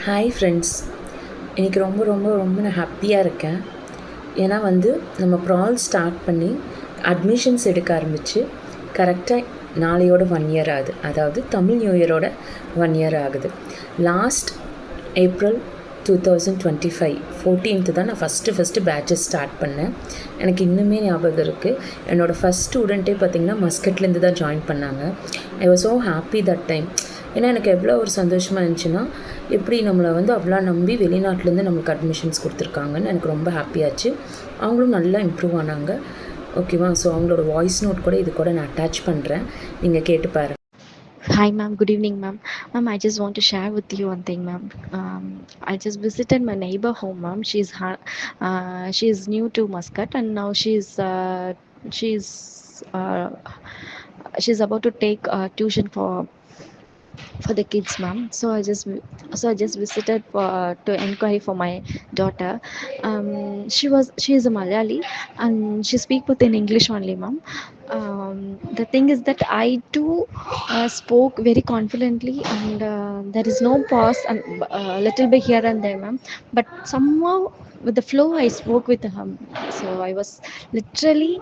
Hi friends, இன்றைக்கி ரொம்ப ரொம்ப ரொம்ப நான் ஹாப்பியாக இருக்கேன். ஏன்னா நம்ம ப்ரால் ஸ்டார்ட் பண்ணி அட்மிஷன்ஸ் எடுக்க ஆரம்பித்து கரெக்டாக நாளையோட 1 இயர் ஆகுது. அதாவது தமிழ் நியூ இயரோட 1 இயர் ஆகுது. லாஸ்ட் ஏப்ரல் 2025 14th தான் நான் ஃபஸ்ட்டு பேட்சஸ் ஸ்டார்ட் பண்ணேன். எனக்கு இன்னுமே ஞாபகம் இருக்குது. என்னோடய ஃபஸ்ட் ஸ்டூடெண்ட்டே பார்த்திங்கன்னா மஸ்கட்லேருந்து தான் ஜாயின் பண்ணாங்க. I was so happy that time. ஏன்னா எனக்கு எவ்வளோ ஒரு சந்தோஷமாக இருந்துச்சுன்னா, எப்படி நம்மளை அவ்வளோ நம்பி வெளிநாட்டிலேருந்து நம்மளுக்கு அட்மிஷன்ஸ் கொடுத்துருக்காங்கன்னு எனக்கு ரொம்ப ஹாப்பியாச்சு. அவங்களும் நல்லா இம்ப்ரூவ் ஆனாங்க. ஓகேவா? ஸோ அவங்களோட வாய்ஸ் நோட் கூட இது கூட நான் அட்டாச் பண்ணுறேன், நீங்கள் கேட்டு பாருங்கள். Hi ma'am, good evening ma'am. Ma'am, I just want to share with you one thing ma'am. I just visited my neighbor home ma'am. She's new to Muscat and now she's about to take tuition for the kids ma'am. So I just visited to inquire for my daughter. She is a Malayali and she speak within English only ma'am. The thing is that I too spoke very confidently and there is no pause and a little bit here and there ma'am, but somehow with the flow I spoke with her. So I was literally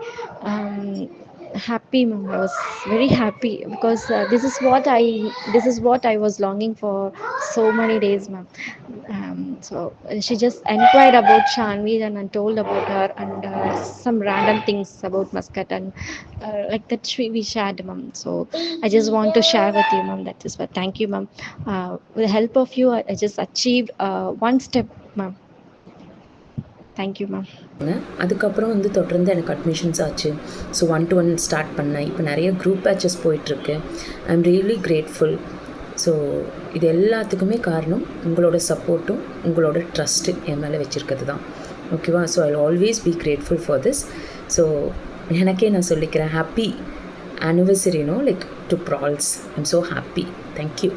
happy ma'am. I was very happy because this is what I was longing for so many days ma'am. So she just inquired about Shanvi and I told about her and some random things about Muscat and like that we shared ma'am. So I just want to share with you ma'am. That is what. Thank you ma'am. With the help of you I just achieved one step ma'am. Thank you ma'am. அதுக்கப்புறம் தொடர்ந்து எனக்கு admissions ஆச்சு. So 1-to-1 start பண்ணேன். இப்போ நிறைய group patches போயிட்டுருக்கு. I am really grateful. So இது எல்லாத்துக்குமே காரணம் உங்களோட சப்போர்ட்டும் உங்களோட ட்ரஸ்ட்டு என் மேலே வச்சுருக்கிறது தான். ஓகேவா? So I always be grateful for this. So எனக்கே நான் சொல்லிக்கிறேன், happy anniversary like to bros. I am so happy. Thank you.